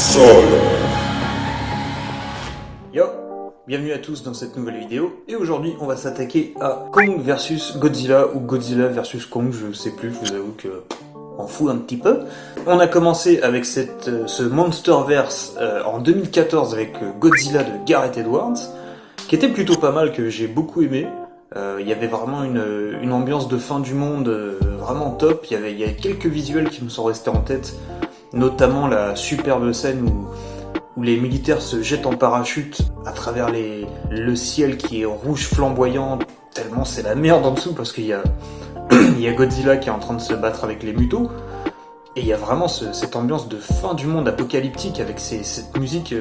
Solo. Yo, bienvenue à tous dans cette nouvelle vidéo, et aujourd'hui on va s'attaquer à Kong vs Godzilla, ou Godzilla vs Kong, je sais plus, je vous avoue que on fout un petit peu. On a commencé avec ce Monsterverse en 2014 avec Godzilla de Gareth Edwards, qui était plutôt pas mal, que j'ai beaucoup aimé. Il y avait vraiment une ambiance de fin du monde vraiment top, il y avait quelques visuels qui me sont restés en tête, notamment la superbe scène où les militaires se jettent en parachute à travers le ciel qui est rouge flamboyant, tellement c'est la merde en dessous, parce qu'il y a, il y a Godzilla qui est en train de se battre avec les mutos, et il y a vraiment cette ambiance de fin du monde apocalyptique avec cette musique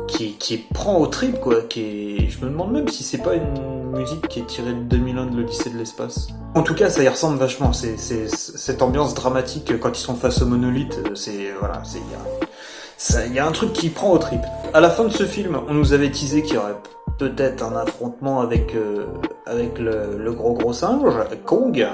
qui prend au trip, quoi. Je me demande même si c'est pas une musique qui est tirée de 2001 de l'Odyssée de l'espace. En tout cas, ça y ressemble vachement. C'est cette ambiance dramatique quand ils sont face au monolithe. Il y a un truc qui prend au trip. À la fin de ce film, on nous avait teasé qu'il y aurait peut-être un affrontement avec le gros singe, Kong.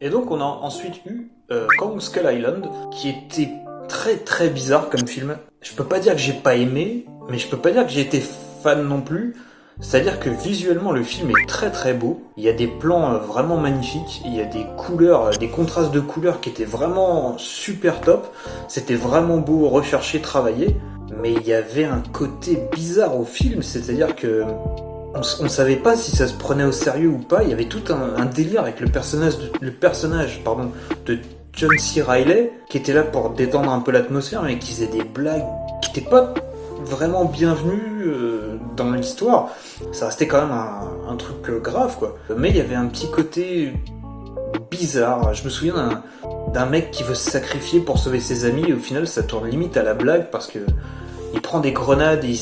Et donc on a ensuite eu Kong Skull Island, qui était très très bizarre comme film. Je peux pas dire que j'ai pas aimé, mais je peux pas dire que j'ai été fan non plus. C'est-à-dire que visuellement le film est très très beau. Il y a des plans vraiment magnifiques, il y a des couleurs, des contrastes de couleurs qui étaient vraiment super top. C'était vraiment beau, recherché, travaillé. Mais il y avait un côté bizarre au film, c'est-à-dire que on savait pas si ça se prenait au sérieux ou pas. Il y avait tout un délire avec le personnage de John C. Reilly, qui était là pour détendre un peu l'atmosphère, mais qui faisait des blagues qui n'étaient pas vraiment bienvenues dans l'histoire. Ça restait quand même un truc grave, quoi. Mais il y avait un petit côté bizarre. Je me souviens d'un mec qui veut se sacrifier pour sauver ses amis, et au final ça tourne limite à la blague, parce que il prend des grenades et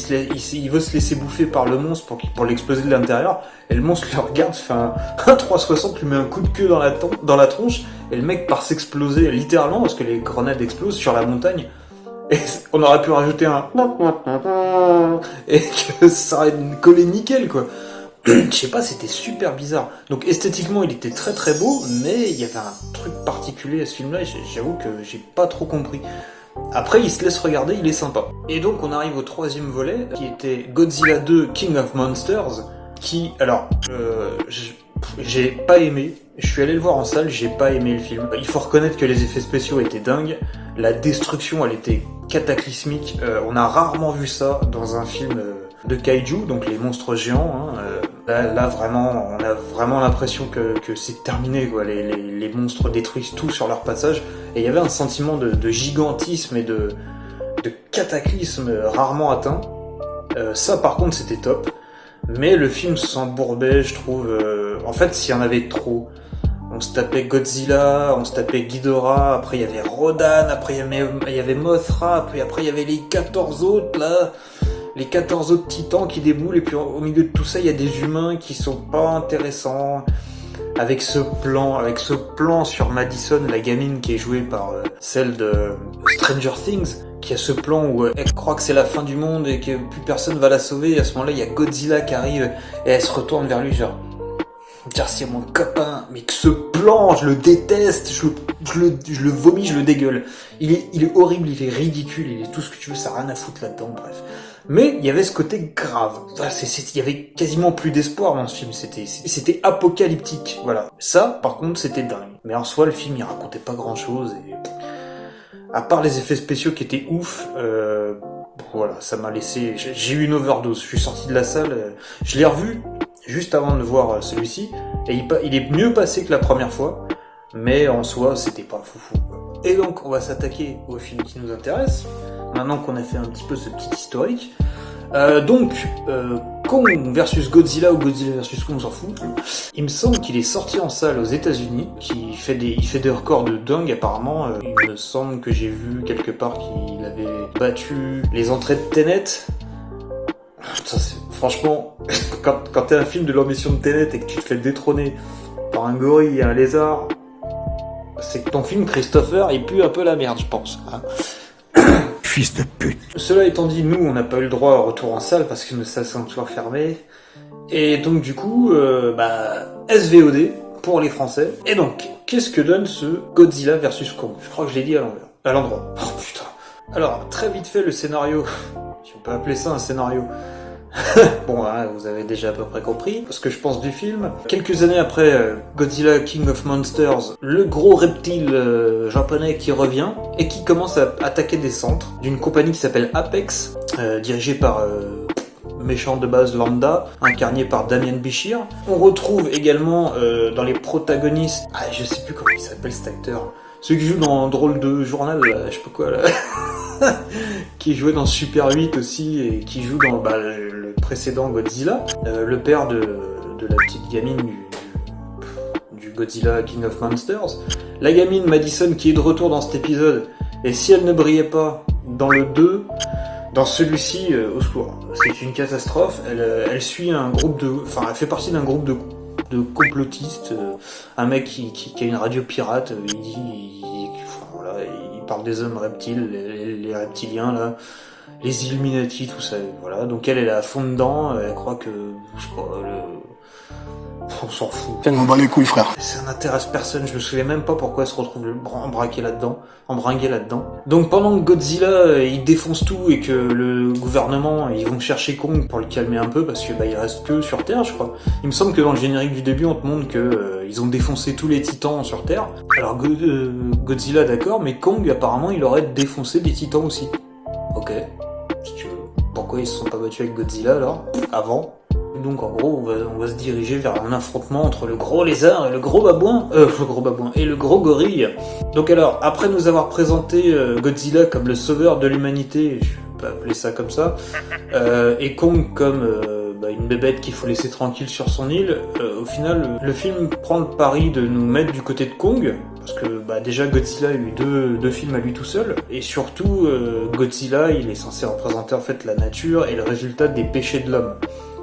il veut se laisser bouffer par le monstre pour l'exploser de l'intérieur, et le monstre le regarde, fait un 360, lui met un coup de queue dans la tronche, et le mec part s'exploser littéralement, parce que les grenades explosent sur la montagne. Et on aurait pu rajouter un et que ça aurait collé nickel, quoi. Je sais pas, c'était super bizarre. Donc esthétiquement il était très très beau, mais il y avait un truc particulier à ce film là, et j'avoue que j'ai pas trop compris. Après il se laisse regarder, il est sympa. Et donc on arrive au troisième volet, qui était Godzilla 2 King of Monsters, qui, alors, j'ai pas aimé. Je suis allé le voir en salle, j'ai pas aimé le film. Il faut reconnaître que les effets spéciaux étaient dingues, la destruction elle était cataclysmique. On a rarement vu ça dans un film de kaiju, donc les monstres géants. Là vraiment, on a vraiment l'impression que c'est terminé, quoi. Les monstres détruisent tout sur leur passage, et il y avait un sentiment de gigantisme et de cataclysme rarement atteint. Ça par contre c'était top. Mais le film s'embourbait, je trouve. En fait, s'il y en avait trop, on se tapait Godzilla, on se tapait Ghidorah, après il y avait Rodan, après il y avait Mothra, après il y avait les 14 autres là, les 14 autres titans qui déboulent, et puis au milieu de tout ça, il y a des humains qui sont pas intéressants. Avec ce plan sur Madison, la gamine qui est jouée par celle de Stranger Things, qui a ce plan où elle croit que c'est la fin du monde et que plus personne va la sauver, et à ce moment-là il y a Godzilla qui arrive et elle se retourne vers lui genre c'est mon copain. Mais que ce plan, je le déteste, je le vomis, je le dégueule. Il est horrible, il est ridicule, il est tout ce que tu veux, ça a rien à foutre là-dedans, bref. Mais il y avait ce côté grave. Il y avait quasiment plus d'espoir dans ce film. C'était apocalyptique, voilà. Ça, par contre, c'était dingue. Mais en soi, le film, il racontait pas grand-chose, et à part les effets spéciaux qui étaient ouf, voilà, ça m'a laissé. J'ai eu une overdose. Je suis sorti de la salle, je l'ai revu juste avant de voir celui-ci, et il est mieux passé que la première fois, mais en soi, c'était pas foufou, quoi. Et donc, on va s'attaquer au film qui nous intéresse, maintenant qu'on a fait un petit peu ce petit historique. Kong versus Godzilla ou Godzilla versus Kong, on s'en fout. Il me semble qu'il est sorti en salle aux États-Unis, il fait des records de dingue apparemment. Il me semble que j'ai vu quelque part qu'il avait battu les entrées de Tenet. Ça, franchement, quand t'es un film de l'ambition de Tenet et que tu te fais détrôner par un gorille et un lézard, c'est que ton film, Christopher, il pue un peu la merde, je pense. Hein. Fils de pute. Cela étant dit, nous, on n'a pas eu le droit au retour en salle parce que nos salles sont toujours fermées. Et donc, du coup, SVOD pour les Français. Et donc, qu'est-ce que donne ce Godzilla versus Kong ? Je crois que je l'ai dit à l'endroit. Oh putain. Alors, très vite fait, le scénario, si on peut appeler ça un scénario. Bon, hein, vous avez déjà à peu près compris ce que je pense du film. Quelques années après Godzilla King of Monsters, le gros reptile japonais qui revient et qui commence à attaquer des centres d'une compagnie qui s'appelle Apex, dirigée par méchant de base Lambda, incarné par Damien Bichir. On retrouve également dans les protagonistes, je sais plus comment il s'appelle cet acteur, celui qui joue dans Drôle de Journal, là, je sais pas quoi là. Qui jouait dans Super 8 aussi et qui joue dans le précédent Godzilla, le père de la petite gamine du Godzilla King of Monsters. La gamine Madison qui est de retour dans cet épisode, et si elle ne brillait pas dans le 2, dans celui-ci, au secours, c'est une catastrophe. Elle suit un groupe elle fait partie d'un groupe de complotistes, un mec qui a une radio pirate, il parle des hommes reptiles, les reptiliens là, les Illuminati, tout ça, voilà. Donc elle est à fond dedans, elle croit que, je sais pas, on s'en fout. On bat les couilles, frère. Ça n'intéresse personne, je me souviens même pas pourquoi elle se retrouve embringuée là-dedans. Donc pendant que Godzilla, il défonce tout et que le gouvernement, ils vont chercher Kong pour le calmer un peu parce que il reste que sur Terre, je crois. Il me semble que dans le générique du début, on te montre que ils ont défoncé tous les titans sur Terre. Alors Godzilla, d'accord, mais Kong, apparemment, il aurait défoncé des titans aussi. Ok, si tu veux. Pourquoi ils se sont pas battus avec Godzilla alors avant? Donc en gros, on va se diriger vers un affrontement entre le gros lézard et le gros babouin et le gros gorille. Donc alors, après nous avoir présenté Godzilla comme le sauveur de l'humanité, je peux appeler ça comme ça, et Kong comme une bébête qu'il faut laisser tranquille sur son île, au final, le film prend le pari de nous mettre du côté de Kong, parce que déjà Godzilla a eu deux films à lui tout seul, et surtout Godzilla, il est censé représenter en fait la nature et le résultat des péchés de l'homme.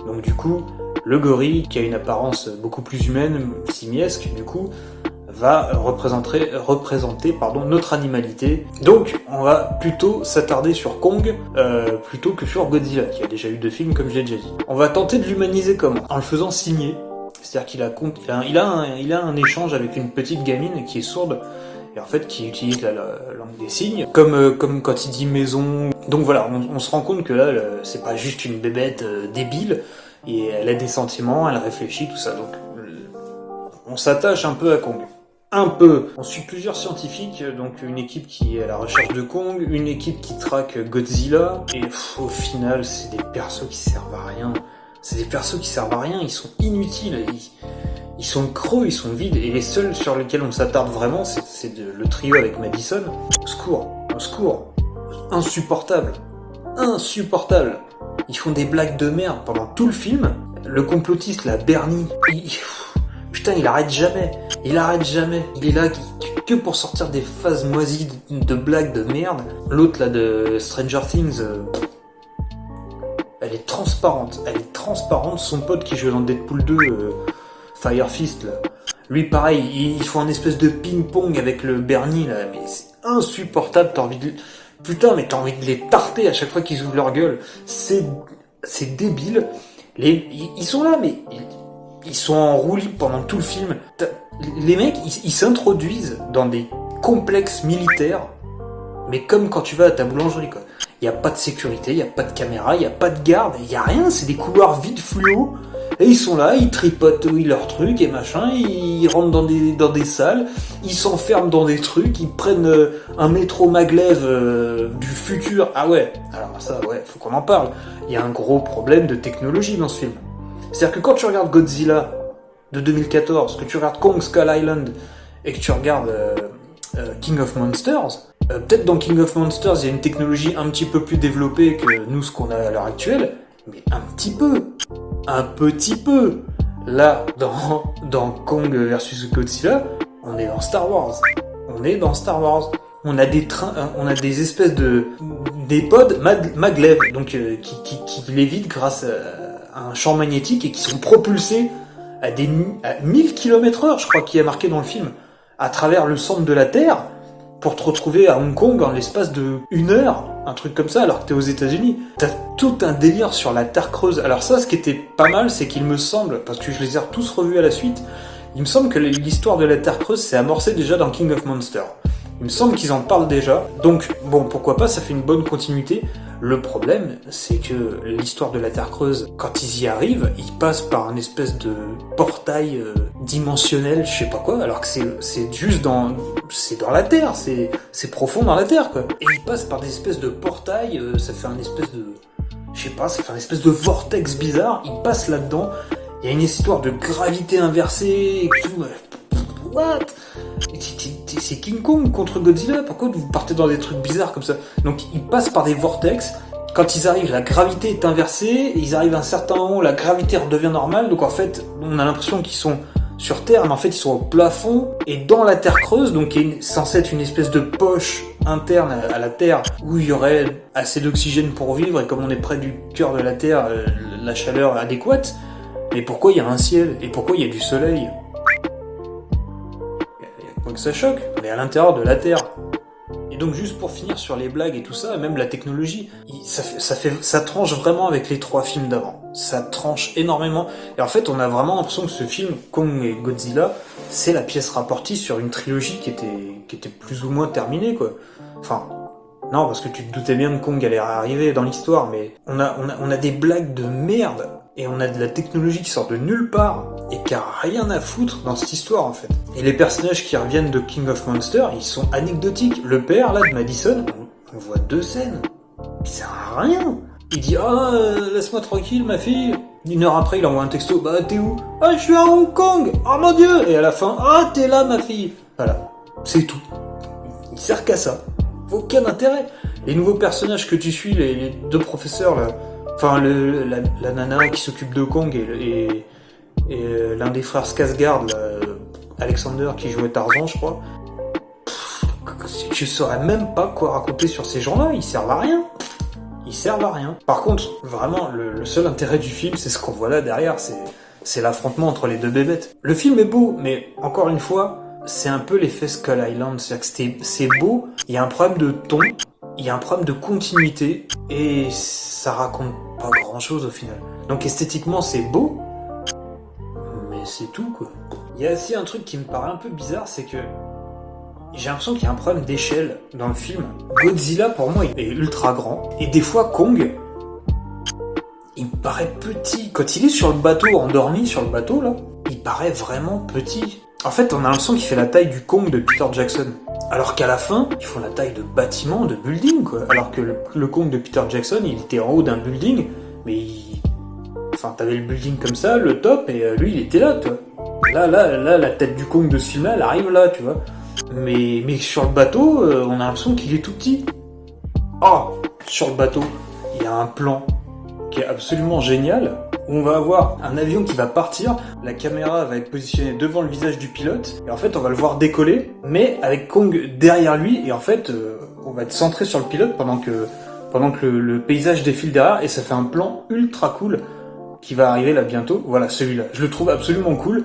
Donc du coup, le gorille, qui a une apparence beaucoup plus humaine, simiesque, du coup, va représenter notre animalité. Donc, on va plutôt s'attarder sur Kong, plutôt que sur Godzilla, qui a déjà eu 2 films, comme j'ai déjà dit. On va tenter de l'humaniser comment? En le faisant signer. C'est-à-dire qu'il a un échange avec une petite gamine qui est sourde, et en fait qui utilise la langue des signes, comme quand il dit maison. Donc voilà, on se rend compte que là, c'est pas juste une bébête débile, et elle a des sentiments, elle réfléchit, tout ça. Donc on s'attache un peu à Kong. Un peu. On suit plusieurs scientifiques, donc une équipe qui est à la recherche de Kong, une équipe qui traque Godzilla, et au final, c'est des persos qui servent à rien. Ils sont inutiles, ils sont creux, ils sont vides, et les seuls sur lesquels on s'attarde vraiment, c'est le trio avec Madison. Au secours. Insupportable. Ils font des blagues de merde pendant tout le film. Le complotiste, là, Bernie, putain, il arrête jamais. Il est là que pour sortir des phases moisies de blagues de merde. L'autre, là, de Stranger Things, elle est transparente. Son pote qui joue dans Deadpool 2, Fire Fist, là. Lui, pareil, ils font un espèce de ping-pong avec le Bernie, là. Mais c'est insupportable, t'as envie de les tarter à chaque fois qu'ils ouvrent leur gueule. C'est débile. Ils sont là, mais ils sont en roue libre pendant tout le film. Les mecs, ils s'introduisent dans des complexes militaires, mais comme quand tu vas à ta boulangerie, quoi. Il n'y a pas de sécurité, il n'y a pas de caméra, il n'y a pas de garde, il n'y a rien, c'est des couloirs vides fluo. Et ils sont là, ils tripatouillent leurs trucs et machin, ils rentrent dans des salles, ils s'enferment dans des trucs, ils prennent un métro maglev du futur. Ah ouais, alors ça, ouais, faut qu'on en parle. Il y a un gros problème de technologie dans ce film. C'est-à-dire que quand tu regardes Godzilla de 2014, que tu regardes Kong Skull Island et que tu regardes King of Monsters, peut-être dans King of Monsters il y a une technologie un petit peu plus développée que nous ce qu'on a à l'heure actuelle, mais un petit peu. Là, dans Kong versus Godzilla, on est dans Star Wars. On a des trains, on a des espèces des pods maglev, donc qui lévitent grâce à un champ magnétique et qui sont propulsés à 1000 km/h, je crois qu'il y a marqué dans le film, à travers le centre de la Terre, pour te retrouver à Hong Kong en l'espace de 1 heure, un truc comme ça, alors que t'es aux États-Unis. T'as tout un délire sur la Terre creuse. Alors ça, ce qui était pas mal, c'est qu'il me semble, parce que je les ai tous revus à la suite, il me semble que l'histoire de la Terre creuse s'est amorcée déjà dans King of Monsters. Il me semble qu'ils en parlent déjà. Donc, bon, pourquoi pas, ça fait une bonne continuité. Le problème, c'est que l'histoire de la Terre creuse, quand ils y arrivent, ils passent par une espèce de portail dimensionnel, je sais pas quoi, alors que c'est juste c'est dans la Terre, c'est profond dans la Terre, quoi. Et ils passent par des espèces de portails, ça fait un espèce de... Je sais pas, ça fait un espèce de vortex bizarre, ils passent là-dedans, il y a une histoire de gravité inversée et tout... What? C'est King Kong contre Godzilla, pourquoi vous partez dans des trucs bizarres comme ça? Donc ils passent par des vortex, quand ils arrivent la gravité est inversée, et ils arrivent à un certain moment où la gravité redevient normale, donc en fait on a l'impression qu'ils sont sur Terre, mais en fait ils sont au plafond, et dans la Terre creuse, donc qui est censée être une espèce de poche interne à la Terre, où il y aurait assez d'oxygène pour vivre, et comme on est près du cœur de la Terre, la chaleur est adéquate, mais pourquoi il y a un ciel? Et pourquoi il y a du soleil? Que ça choque, on est à l'intérieur de la Terre. Et donc juste pour finir sur les blagues et tout ça, même la technologie, ça tranche vraiment avec les 3 films d'avant. Ça tranche énormément. Et en fait, on a vraiment l'impression que ce film, Kong et Godzilla, c'est la pièce rapportée sur une trilogie qui était plus ou moins terminée, quoi. Enfin, non, parce que tu te doutais bien que Kong allait arriver dans l'histoire, mais on a des blagues de merde. Et on a de la technologie qui sort de nulle part et qui a rien à foutre dans cette histoire en fait. Et les personnages qui reviennent de King of Monsters, ils sont anecdotiques. Le père là de Madison, on voit 2 scènes. Il sert à rien. Il dit laisse-moi tranquille ma fille. 1 heure après il envoie un texto, bah t'es où? Ah je suis à Hong Kong. Oh mon dieu. Et à la fin, t'es là ma fille. Voilà, c'est tout. Il sert qu'à ça. Aucun intérêt. Les nouveaux personnages que tu suis, les 2 professeurs là. Enfin, la nana qui s'occupe de Kong et l'un des frères Skarsgård, Alexander qui jouait Tarzan, je crois. Je saurais même pas quoi raconter sur ces gens-là, ils servent à rien. Ils servent à rien. Par contre, vraiment, le seul intérêt du film, c'est ce qu'on voit là derrière, c'est l'affrontement entre les 2 bébêtes. Le film est beau, mais encore une fois, c'est un peu l'effet Skull Island, c'est-à-dire que c'est beau, il y a un problème de ton, il y a un problème de continuité, et ça raconte pas grand-chose au final. Donc esthétiquement c'est beau, mais c'est tout quoi. Il y a aussi un truc qui me paraît un peu bizarre, c'est que j'ai l'impression qu'il y a un problème d'échelle dans le film. Godzilla pour moi il est ultra grand, et des fois Kong, il me paraît petit. Quand il est sur le bateau, endormi sur le bateau là, il paraît vraiment petit. En fait, on a l'impression qu'il fait la taille du Kong de Peter Jackson. Alors qu'à la fin, ils font la taille de bâtiment, de building, quoi. Alors que le Kong de Peter Jackson, il était en haut d'un building, mais enfin, t'avais le building comme ça, le top, et lui, il était là, toi. Là, la tête du Kong de ce film-là, elle arrive là, tu vois. Mais sur le bateau, on a l'impression qu'il est tout petit. Sur le bateau, il y a un plan qui est absolument génial, où on va avoir un avion qui va partir, la caméra va être positionnée devant le visage du pilote, et en fait on va le voir décoller, mais avec Kong derrière lui, et en fait on va être centré sur le pilote pendant que le paysage défile derrière, et ça fait un plan ultra cool qui va arriver là bientôt. Voilà, celui-là, je le trouve absolument cool.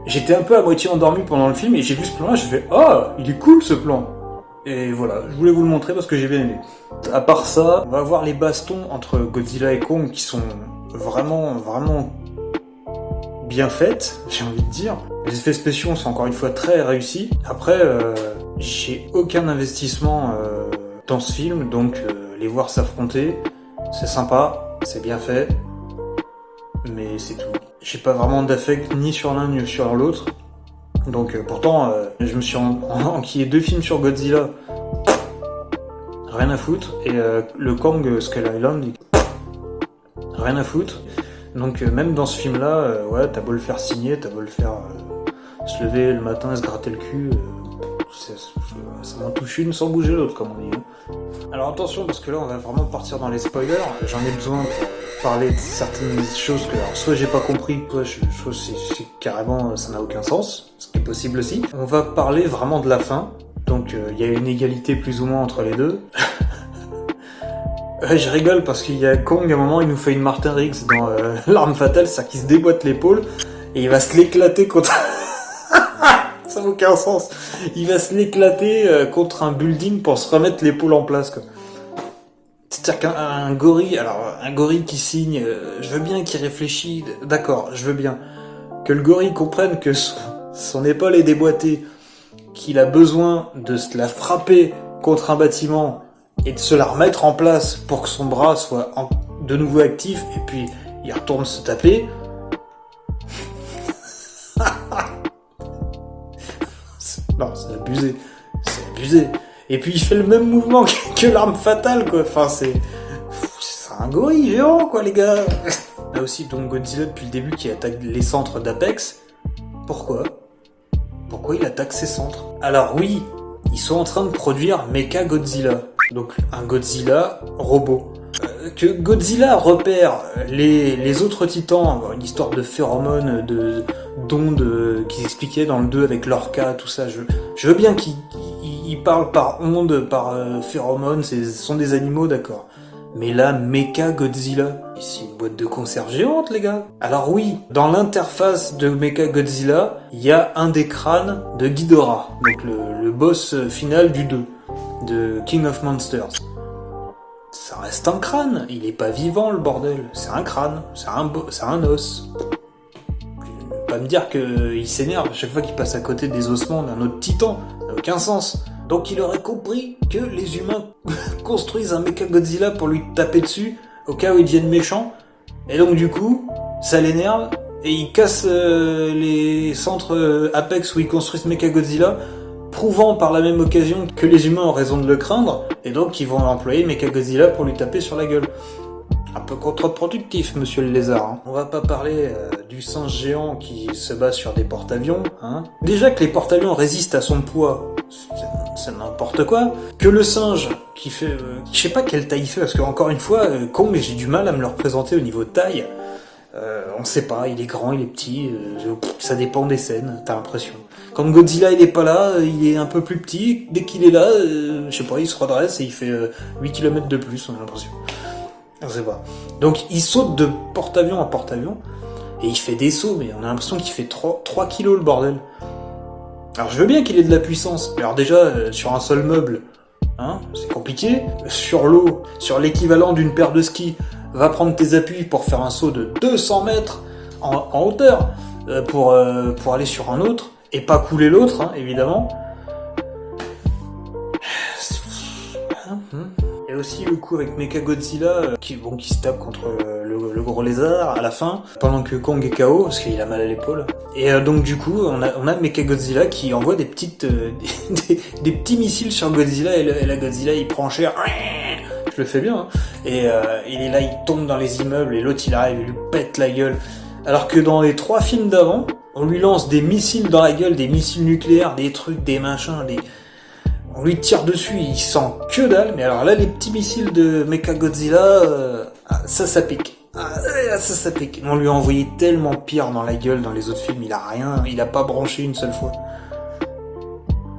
J'étais un peu à moitié endormi pendant le film, et j'ai vu ce plan-là, je fais il est cool ce plan. Et voilà, je voulais vous le montrer parce que j'ai bien aimé. À part ça, on va voir les bastons entre Godzilla et Kong qui sont vraiment bien faites, j'ai envie de dire. Les effets spéciaux sont encore une fois très réussis. Après, j'ai aucun investissement dans ce film, donc les voir s'affronter, c'est sympa, c'est bien fait, mais c'est tout. J'ai pas vraiment d'affect ni sur l'un ni sur l'autre. Donc pourtant, je me suis enquillé 2 films sur Godzilla, rien à foutre, et le Kong Skull Island, rien à foutre. Donc même dans ce film-là, t'as beau le faire signer, t'as beau le faire se lever le matin et se gratter le cul, ça m'en touche une sans bouger l'autre, comme on dit. Alors attention, parce que là on va vraiment partir dans les spoilers, j'en ai besoin pour parler de certaines choses que alors, soit j'ai pas compris, soit c'est carrément ça n'a aucun sens, ce qui est possible aussi. On va parler vraiment de la fin, donc il y a une égalité plus ou moins entre les deux. Je rigole parce qu'il y a Kong, à un moment il nous fait une Martin Riggs dans L'Arme Fatale, c'est-à-dire qu'il se déboîte l'épaule et il va se l'éclater contre... Ça n'a aucun sens. Il va se l'éclater contre un building pour se remettre l'épaule en place, quoi. C'est-à-dire qu'un gorille, alors un gorille qui signe, je veux bien qu'il réfléchisse, d'accord, je veux bien. Que le gorille comprenne que son épaule est déboîtée, qu'il a besoin de se la frapper contre un bâtiment et de se la remettre en place pour que son bras soit de nouveau actif et puis il retourne se taper. Non, c'est abusé. C'est abusé. Et puis il fait le même mouvement que l'arme fatale, quoi. Enfin, c'est un gorille géant, quoi, les gars. On a aussi donc Godzilla depuis le début qui attaque les centres d'Apex. Pourquoi il attaque ces centres? Alors oui, ils sont en train de produire Mecha Godzilla. Donc un Godzilla robot. Que Godzilla repère les autres titans, une histoire de phéromones, d'ondes qu'ils expliquaient dans le 2 avec Lorca, tout ça. Je veux bien qu'ils parlent par ondes, par phéromones, ce sont des animaux, d'accord. Mais là, Mecha Godzilla, c'est une boîte de conserve géante, les gars. Alors oui, dans l'interface de Mecha Godzilla, il y a un des crânes de Ghidorah, donc le boss final du 2, de King of Monsters. Ça reste un crâne, il est pas vivant, le bordel. C'est un crâne, c'est un os. Pas me dire qu'il s'énerve à chaque fois qu'il passe à côté des ossements d'un autre titan, ça n'a aucun sens. Donc il aurait compris que les humains construisent un Mechagodzilla pour lui taper dessus, au cas où ils deviennent méchants. Et donc du coup, ça l'énerve, et il casse les centres Apex où ils construisent Mechagodzilla, prouvant par la même occasion que les humains ont raison de le craindre, et donc ils vont employer Mechagodzilla pour lui taper sur la gueule. Un peu contre-productif, monsieur le lézard. Hein. On va pas parler du singe géant qui se bat sur des porte-avions. Hein. Déjà que les porte-avions résistent à son poids, c'est n'importe quoi. Que le singe qui fait... je sais pas quelle taille il fait, parce que encore une fois, Kong, j'ai du mal à me le représenter au niveau de taille. On sait pas, il est grand, il est petit, ça dépend des scènes, t'as l'impression. Quand Godzilla il est pas là, il est un peu plus petit, dès qu'il est là, je sais pas, il se redresse et il fait 8 km de plus, on a l'impression. On sait pas. Donc il saute de porte-avions en porte-avions, et il fait des sauts, mais on a l'impression qu'il fait 3 kilos le bordel. Alors je veux bien qu'il ait de la puissance, mais alors déjà, sur un seul meuble, hein, c'est compliqué. Sur l'eau, sur l'équivalent d'une paire de skis, va prendre tes appuis pour faire un saut de 200 mètres en hauteur, pour aller sur un autre, et pas couler l'autre, hein, évidemment. Il y a aussi le coup avec Mechagodzilla qui se tape contre le gros lézard à la fin, pendant que Kong est KO, parce qu'il a mal à l'épaule. Et donc du coup, on a Mechagodzilla qui envoie des petites des petits missiles sur Godzilla, et la Godzilla il prend cher. Je le fais bien, hein. Et il est là, il tombe dans les immeubles, et l'autre il arrive, il lui pète la gueule. Alors que dans les 3 films d'avant, on lui lance des missiles dans la gueule, des missiles nucléaires, des trucs, des machins, on lui tire dessus, il sent que dalle. Mais alors là, les petits missiles de Mechagodzilla, ça pique. Ça pique. On lui a envoyé tellement pire dans la gueule dans les autres films, il a rien, il a pas branché une seule fois.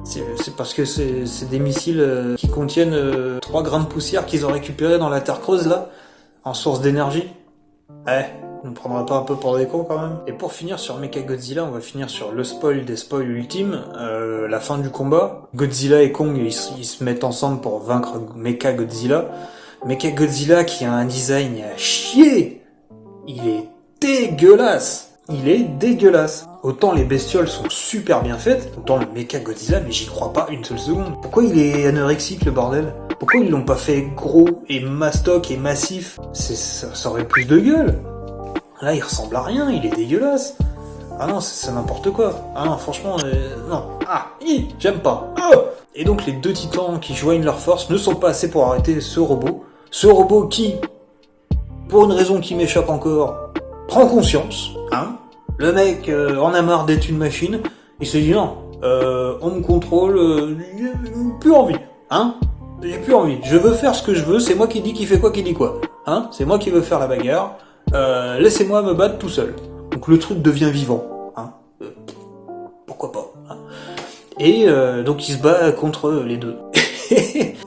C'est parce que c'est des missiles qui contiennent 3 grains de poussière qu'ils ont récupérés dans la Terre creuse là, en source d'énergie. On ne prendra pas un peu pour des cons quand même. Et pour finir sur Mechagodzilla, on va finir sur le spoil des spoils ultimes, la fin du combat. Godzilla et Kong, ils se mettent ensemble pour vaincre Mechagodzilla. Mechagodzilla qui a un design à chier. Il est dégueulasse. Il est dégueulasse. Autant les bestioles sont super bien faites, autant le Mechagodzilla, mais j'y crois pas une seule seconde. Pourquoi il est anorexique le bordel? Pourquoi ils l'ont pas fait gros et mastoc et massif? Ça aurait plus de gueule. Là, il ressemble à rien, il est dégueulasse. Ah non, c'est n'importe quoi. Ah non, franchement, non. J'aime pas. Et donc, les 2 titans qui joignent leurs forces ne sont pas assez pour arrêter ce robot. Ce robot qui, pour une raison qui m'échappe encore, prend conscience. Hein. Le mec en a marre d'être une machine. Il se dit non, on me contrôle, j'ai plus envie. Hein. J'ai plus envie. Je veux faire ce que je veux, c'est moi qui dis qui fait quoi, qui dit quoi. Hein. C'est moi qui veux faire la bagarre. Laissez-moi me battre tout seul. Donc le truc devient vivant. Hein. Pourquoi pas, hein. Et donc il se bat contre les 2.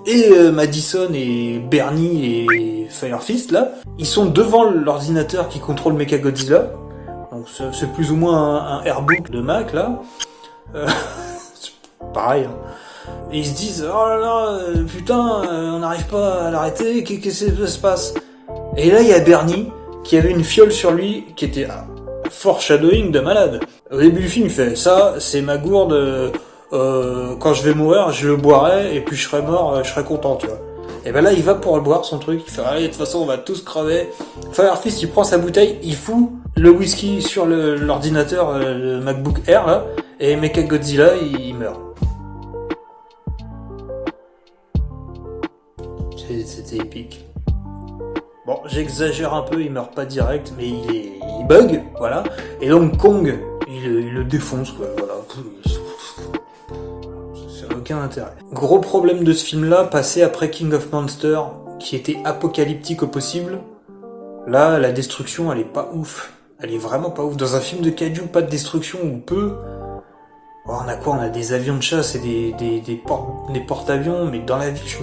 Et Madison et Bernie et Firefist là, ils sont devant l'ordinateur qui contrôle Mechagodzilla. Donc c'est plus ou moins un airbook de Mac là. C'est pareil. Hein. Et ils se disent oh là là, putain, on n'arrive pas à l'arrêter. Qu'est-ce qui se passe? Et là il y a Bernie qui avait une fiole sur lui qui était foreshadowing de malade. Au début du film, il fait ça, c'est ma gourde quand je vais mourir, je le boirai, et puis je serai mort, je serai content, tu vois. Et ben là, il va pour le boire, son truc, il fait, allez, de toute façon, on va tous crever. Fire Fist, il prend sa bouteille, il fout le whisky sur l'ordinateur, le MacBook Air, là, et Mechagodzilla, il meurt. C'était épique. Bon, j'exagère un peu, il meurt pas direct, mais il bug, voilà. Et donc Kong, il le défonce, quoi, voilà. Ça n'a aucun intérêt. Gros problème de ce film-là, passé après King of Monsters, qui était apocalyptique au possible. Là, la destruction, elle est pas ouf. Elle est vraiment pas ouf. Dans un film de kaiju, pas de destruction, ou peu. Oh, on a quoi? On a des avions de chasse et des porte-avions, mais dans la vie,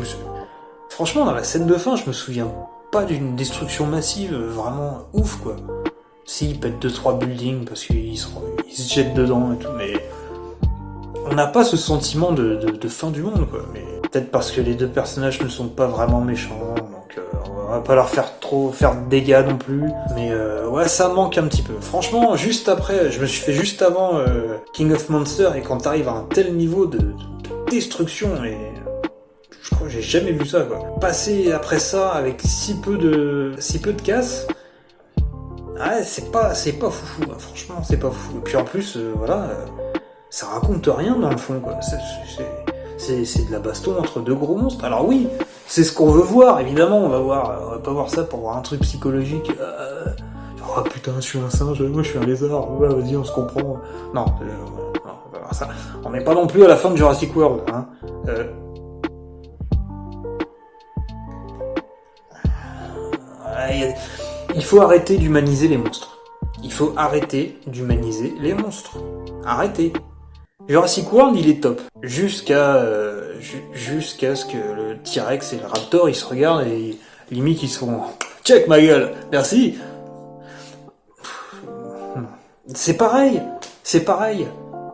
franchement, dans la scène de fin, je me souviens pas d'une destruction massive vraiment ouf, quoi. Si, ils pètent 2-3 buildings parce qu'ils se jettent dedans et tout, mais on n'a pas ce sentiment de fin du monde, quoi. Mais peut-être parce que les deux personnages ne sont pas vraiment méchants, donc on va pas leur faire de dégâts non plus. Mais ouais, ça manque un petit peu. Franchement, juste après, je me suis fait juste avant King of Monsters, et quand t'arrives à un tel niveau de destruction, et je crois que j'ai jamais vu ça, quoi. Passer après ça avec si peu de casse, ouais, c'est pas foufou, hein. Franchement, c'est pas foufou. Et puis en plus, voilà, ça raconte rien dans le fond, quoi. C'est de la baston entre deux gros monstres. Alors oui, c'est ce qu'on veut voir, évidemment, on va pas voir ça pour voir un truc psychologique. Genre, ah putain, je suis un singe, moi je suis un lézard, ouais, vas-y, on se comprend. Non, on va voir ça. On n'est pas non plus à la fin de Jurassic World, hein. Il faut arrêter d'humaniser les monstres. Il faut arrêter d'humaniser les monstres. Arrêtez. Jurassic World, il est top. Jusqu'à ce que le T-Rex et le Raptor, ils se regardent et limite ils se font « Check ma gueule, merci !» C'est pareil.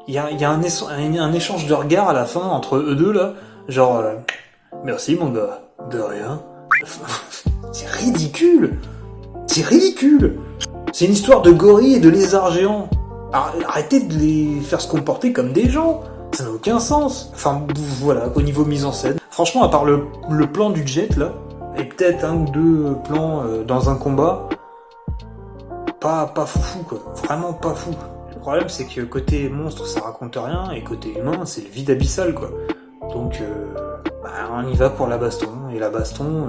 Il y a un échange de regards à la fin entre eux deux, là. Genre « Merci mon gars, de rien. » C'est ridicule. C'est une histoire de gorilles et de lézards géants. Arrêtez de les faire se comporter comme des gens. Ça n'a aucun sens. Enfin, voilà, au niveau mise en scène. Franchement, à part le plan du jet, là, et peut-être un ou deux plans dans un combat, pas foufou, quoi. Vraiment pas fou. Le problème, c'est que côté monstre, ça raconte rien, et côté humain, c'est le vide abyssal, quoi. Donc, on y va pour la baston. Et la baston,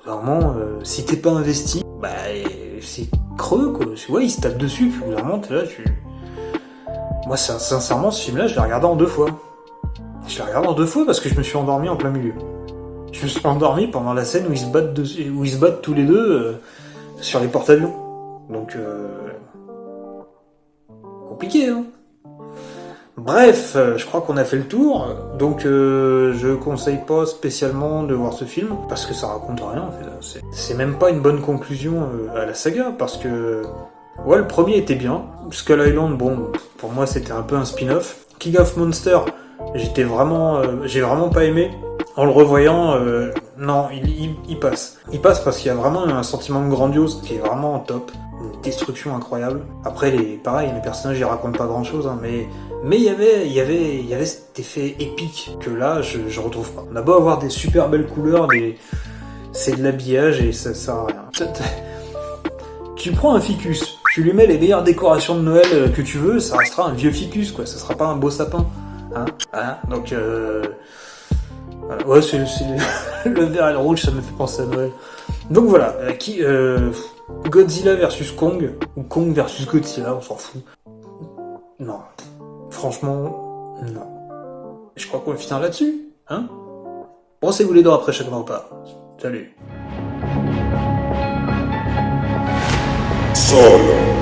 vraiment, si t'es pas investi, c'est creux, quoi. Ouais, il se tape dessus, puis vraiment, t'es là, Moi, sincèrement, ce film-là, je l'ai regardé en 2 fois. Je l'ai regardé en 2 fois parce que je me suis endormi en plein milieu. Je me suis endormi pendant la scène où ils se battent tous les deux sur les porte-avions. Donc, compliqué, hein. Bref, je crois qu'on a fait le tour, donc je conseille pas spécialement de voir ce film, parce que ça raconte rien, en fait. C'est même pas une bonne conclusion à la saga, parce que... Ouais, le premier était bien. Skull Island, bon, pour moi c'était un peu un spin-off. King of Monsters, j'ai vraiment pas aimé. En le revoyant, non, il passe. Il passe parce qu'il y a vraiment un sentiment grandiose qui est vraiment top. Une destruction incroyable. Après, pareil, les personnages ils racontent pas grand-chose, hein, mais il y avait cet effet épique que là, je retrouve pas. On a beau avoir des super belles couleurs, c'est de l'habillage et ça sert à rien. Tu prends un ficus, tu lui mets les meilleures décorations de Noël que tu veux, ça restera un vieux ficus, quoi. Ça sera pas un beau sapin, hein. Donc, voilà. Ouais, c'est le vert et le rouge, ça me fait penser à Noël. Donc voilà, Godzilla versus Kong, ou Kong versus Godzilla, on s'en fout. Non, franchement, non. Je crois qu'on va finir là-dessus, hein. Brossez-vous les dents après chaque repas. Salut. Solo.